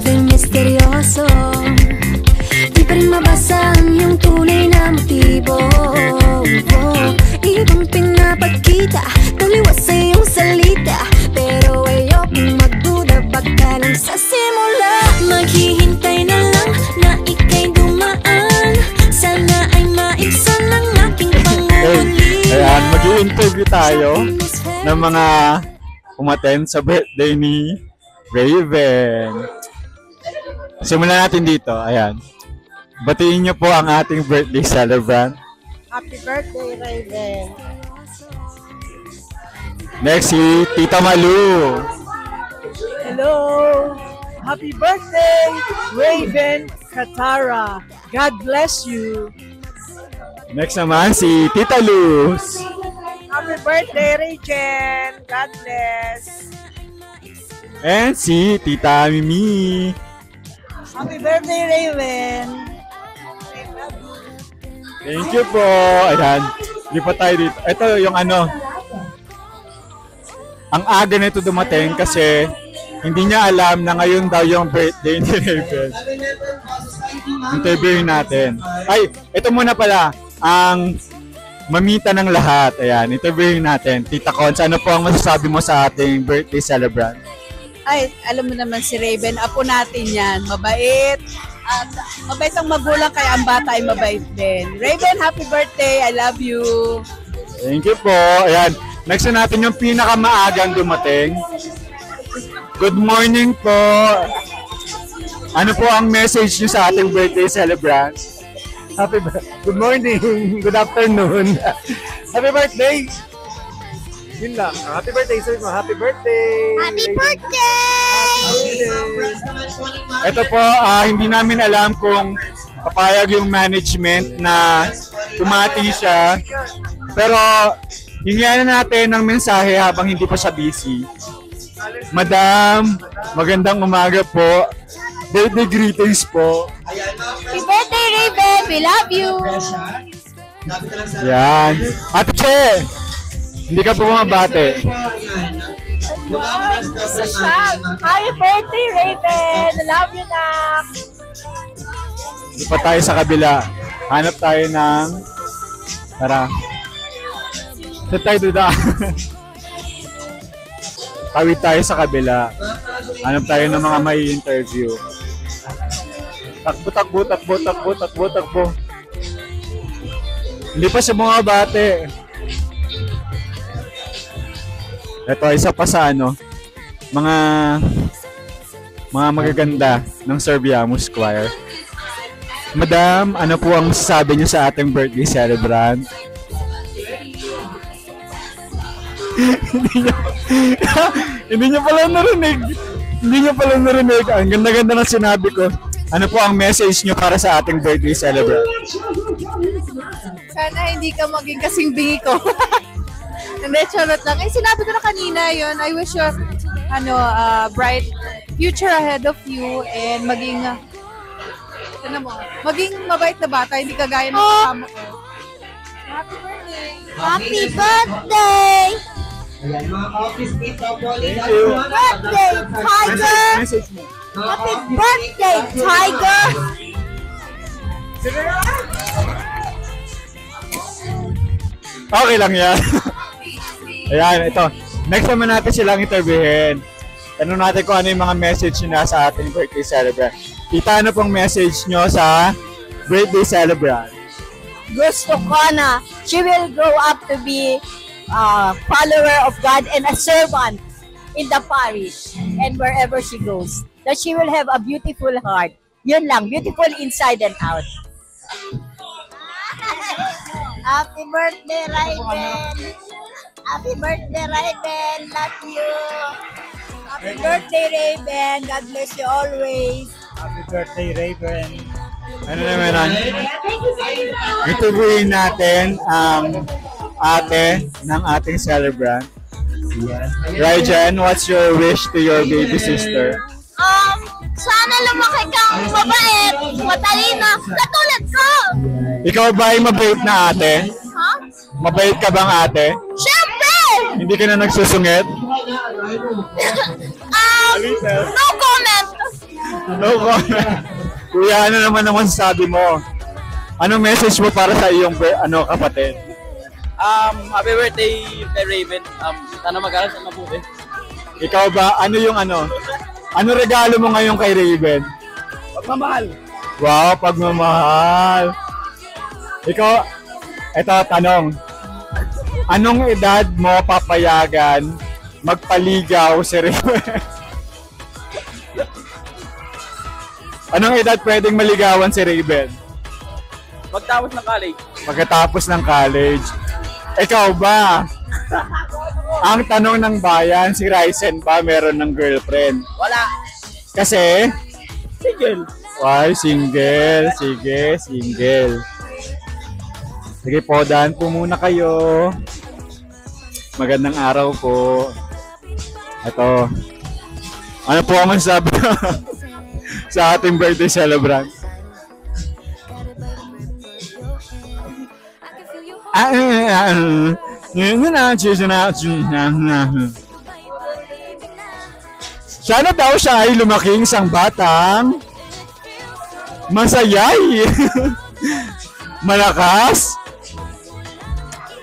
din misteryoso. Di pa rin mabasa ang iyong tunay na motibo. Ibang pinapakita, taliwas sa iyong salita, pero ayokong magduda, baka lang sa simula. Maghihintay na lang na ika'y dumaan, sana ay maibsan ang aking panguli. Ayan, mag-i-interview tayo ng mga umattend sa birthday ni Raven. Simulan natin dito. Ayan. Batiin niyo po ang ating birthday celebrant. Happy birthday, Raven. Next, si Tita Malu. Hello. Happy birthday, Raven Katara. God bless you. Next naman, si Tita Luz. Happy birthday, Rachel. God bless. And si Tita Mimi. Happy birthday, Raven. Thank you po. Ayan. Hindi pa tayo dito. Ito yung ano. Ang aga na ito dumating kasi hindi niya alam na ngayon daw yung birthday ni Raven. Interviewin natin. Ay, ito muna pala. Ang mamita ng lahat. Ayan, interviewin natin. Tita Cons, ano po ang masasabi mo sa ating birthday celebrant? Ay, alam mo naman si Raven, apo natin yan. Mabait. At mabait ang magulang, kaya ang bata ay mabait din. Raven, happy birthday. I love you. Thank you po. Ayan, next na natin yung pinakamaagang dumating. Good morning po. Ano po ang message niyo sa ating birthday celebrant? Good morning, good afternoon. Happy birthday! Yun lang. Happy birthday, sir. Happy birthday! Happy birthday! Ito po, hindi namin alam kung papayag yung management na tumati siya. Pero, hingyan na natin ng mensahe habang hindi pa siya busy. Madam, magandang umaga po. Birthday greetings po. Happy birthday, Raven! We love you! Yan. Ate Che, hindi ka po mabate. Happy birthday, Raven. I love you, Nak. Hindi pa tayo sa kabila. Hanap tayo ng... Tara. Saan tayo doon? Tawid tayo sa kabila. Hanap tayo ng mga may interview. Takbo. Hindi pa siya mga bate. Ito, isa pa sa ano, mga magaganda ng Serbiamus Choir. Madam, ano po ang sabi niyo sa ating birthday celebrant? Hindi niyo pala narinig. Ang ganda-ganda ng sinabi ko. Ano po ang message niyo para sa ating birthday celebrant? Sana hindi ka maging kasing bingi ko. Hindi, charot lang. Eh, sinabi ko na kanina yun. I wish you, bright future ahead of you and maging mabait na bata, hindi kagaya ng kasama ko. Happy birthday! Happy birthday! Birthday, Tiger! Message mo. Happy birthday, Tiger! Okay lang yan. Ayan, ito. Next naman natin silang interviewin. Tanong natin kung ano yung mga message nyo sa ating birthday celebrant. Tita, ano pong message nyo sa birthday celebrant? Gusto ko na she will grow up to be a follower of God and a servant in the parish and wherever she goes. That she will have a beautiful heart. Yun lang, beautiful inside and out. Happy birthday, Raven! Happy birthday, Raven! Love you! Happy birthday, Raven. God bless you always. Happy birthday, Raven. Ano naman yan? Interviewin natin ang ate ng ating celebrant. Rajan, what's your wish to your baby sister? Sana lumaki kang mabait, matalino, katulad ko! Ikaw ba ay mabait na ate? Ha? Mabait ka bang ate? Siyempre! Hindi ka na nagsusungit? No comment! No comment. Kuya, ano naman sabi mo? Anong message mo para sa iyong kapatid? Happy birthday kay Raven. Sana mag-aral sa mabuti. Ikaw ba, ano regalo mo ngayon kay Raven? Pagmamahal. Wow, pagmamahal. Ikaw, eto tanong. Anong edad mo papayagan magpaligaw si Raven? Anong edad pwedeng maligawan si Raven? Pagtapos ng college. Pagkatapos ng college. Ikaw ba? Ang tanong ng bayan, si Ryzen ba meron ng girlfriend? Wala. Kasi? Single. Why, single. Sige, single. Sige po, daan po muna kayo. Magandang araw po. Ito. Ano po ang masasabi sa ating birthday celebrant? Sana daw siya ay lumaking isang batang masayay, malakas,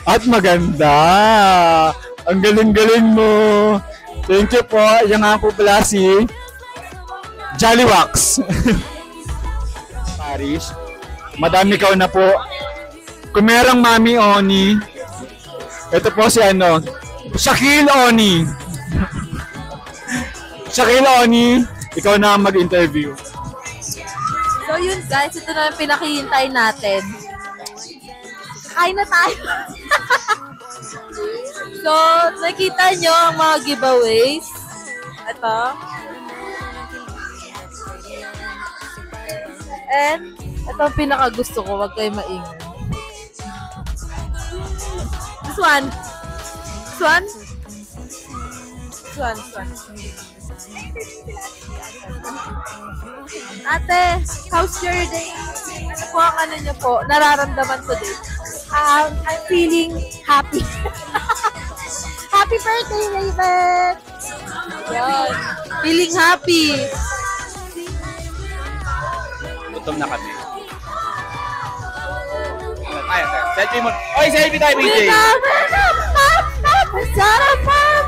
at maganda. Ang galing-galing mo. Thank you po. Yan nga po pala si Jollywax. Paris. Madami ikaw na po. Kung merong Mami Oni, ito po si Shaquille Oni. Shaquille Oni, ikaw na mag-interview. So yun guys, ito na yung pinakihintay natin. Kain na tayo. So, nakita nyo ang mga giveaways. Ito. And, ito ang pinakagusto ko. Huwag kayo maingay. This one. This one. This one. This one. Ate, how's your day? Ano po ang niyo po? Nararamdaman today? I'm feeling happy. Happy birthday, Raven! Yan. Feeling happy. Gutom na kami. Kaya. Selfie mo. Oy, selfie tayo, BJ. Sarapan!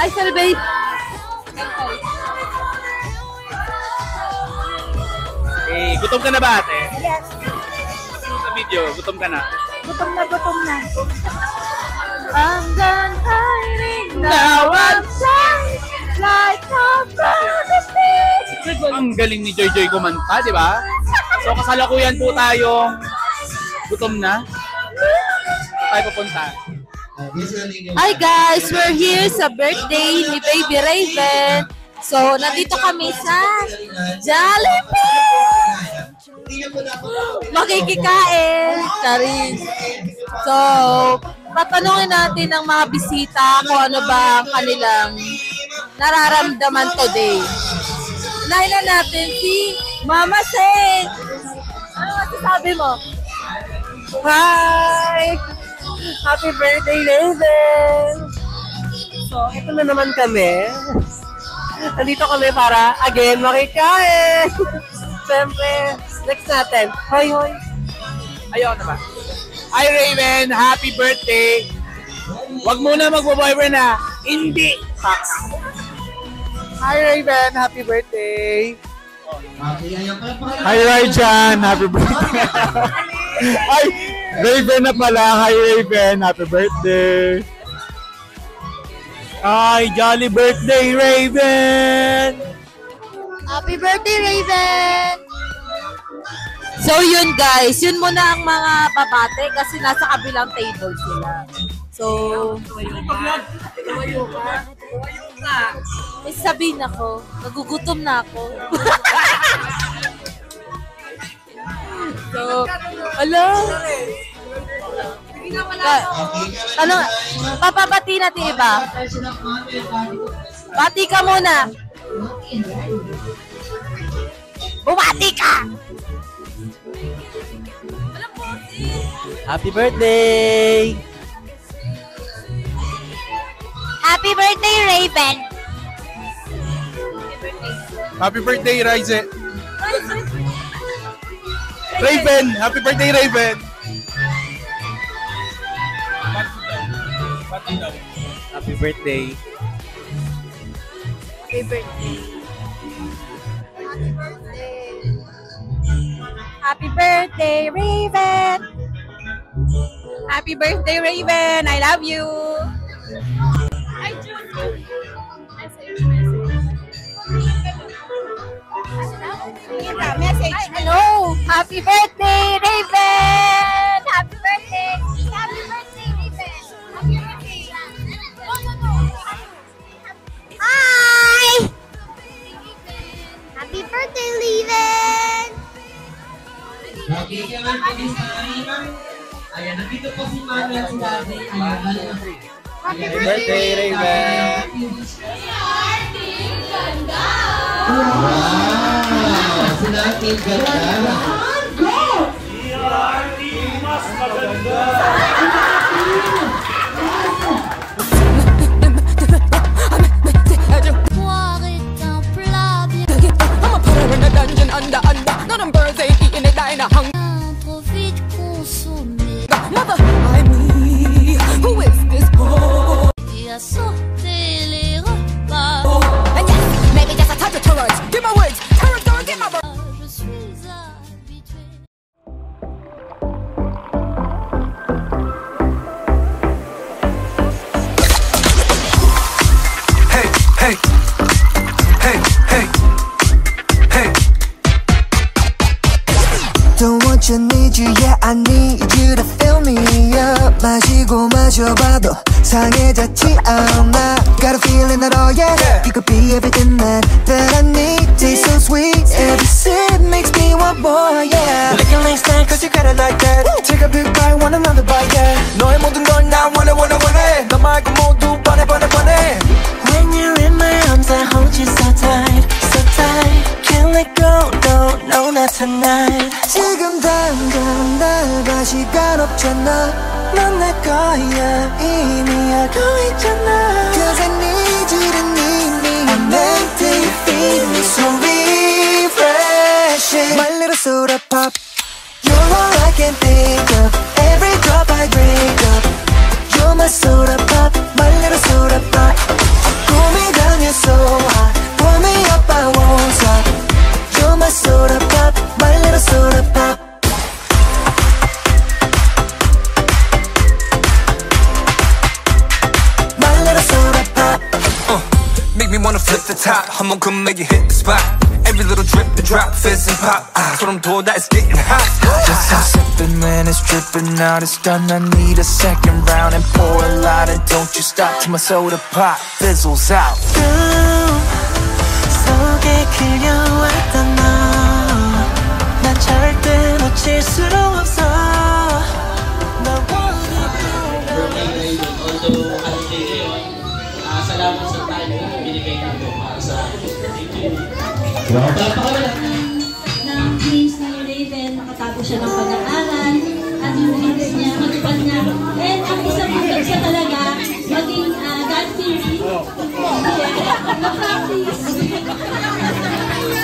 I celebrate. Gutom ka na ba, ate? Yes. Sa video, gutom ka na. Gutom na, gutom na. I'm done hiding Now I'm flying like a bird of free. Ang galing ni Joy Joy kumanta, di ba? So kasalukuyan po tayong gutom na. Tayo pupunta. Hi guys, we're here sa birthday ni Baby Raven. So, nandito kami sa Jollibee! Makikikain! Charis! So, tatanungin natin ng mga bisita kung ano ba ang kanilang nararamdaman today. Unahin na natin si Mama Sen! Ano masasabi mo? Hi! Happy birthday, Raven! So, ito na naman kami. Nandito kami para, again, makikain! Siyempre, next natin. Hoy, hoy! Ayaw na ba? Hi Raven, happy birthday! Wag muna magbo-boyfriend na. Hindi! Hi, Raven! Happy birthday! Hi Rajan, happy birthday. Ay, Raven na pala. Hi Raven, happy birthday. Ay, jolly birthday, Raven! Happy birthday, Raven! So yun guys, yun muna ang mga babate kasi nasa kabilang table sila. So, may sabihin ako, nagugutom na ako. So, ano, papabati natin iba. Bati ka muna. Bumati ka! Happy birthday! Happy birthday, Raven! Happy birthday, Rize. Raven! Happy birthday, Raven! Happy birthday. Happy birthday. Happy birthday. Happy birthday, Raven. Happy birthday, Raven. I love you. I choose you. Message. Hello. Happy birthday, Raven. Happy birthday. Happy birthday, Raven. Happy birthday. No. Hi. Happy birthday, Raven. Okay, kailan po din sa Karimang. Ayan, nandito po si Manuel si Daddy. Ayan, Happy birthday, Raven. Wow! Sila ang team ganda. mas maganda. Mother, I me. Who is this boy? Il a sauté les repas. And yes, maybe just a touch of tolerance. Give my words, territory, give my words. Je suis habitué. Hey, hey, hey, hey, hey. Don't want you, need you, yeah, I need you to fill me up. 마시고 마셔봐도 상해졌지 않아. Got a feeling that oh yeah, you could be everything that I need. Taste so sweet, every sip makes me want more, yeah. Licking like snack, cause you got it like that. Take a big bite, want another bite, yeah. 너의 모든 건 나 원해. 너 말고 모두 번해. When you're in my arms, I hold you so tight, so tight. Can't let go, no, not tonight. 지금 당장 날 봐, 시간 없잖아. 넌 내 거야, 이미 알고 있잖아. Cause I need you to need me. I'm meant to you feed me so refreshing. My little soda pop, you're all I can think of. Every drop I drink up, you're my soda pop, my little soda pop. Cool me down, you're so hot. Pull me up, I won't stop. You're my soda pop, my little soda pop. My little soda pop. Make me wanna flip the top. 한번 come make it hit the spot. Every little drip and drop, fizz and pop. 소름 돋아, it's getting hot. Just stop sipping when it's dripping out. It's done, I need a second round. And pour a lot and don't you stop till my soda pop fizzles out. 속에 그려왔던 너, 난 절대 놓칠 수 없어. 너 salamat sa time na binigay nito para sa ng dreams ni Raven, makatago siya ng pag-aaral at yung dreams niya, matupad niya. And ang isang isa talaga, maging God-fearing, na-practice.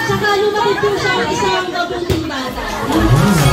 Saka lumaki po siya isang mabuting bata.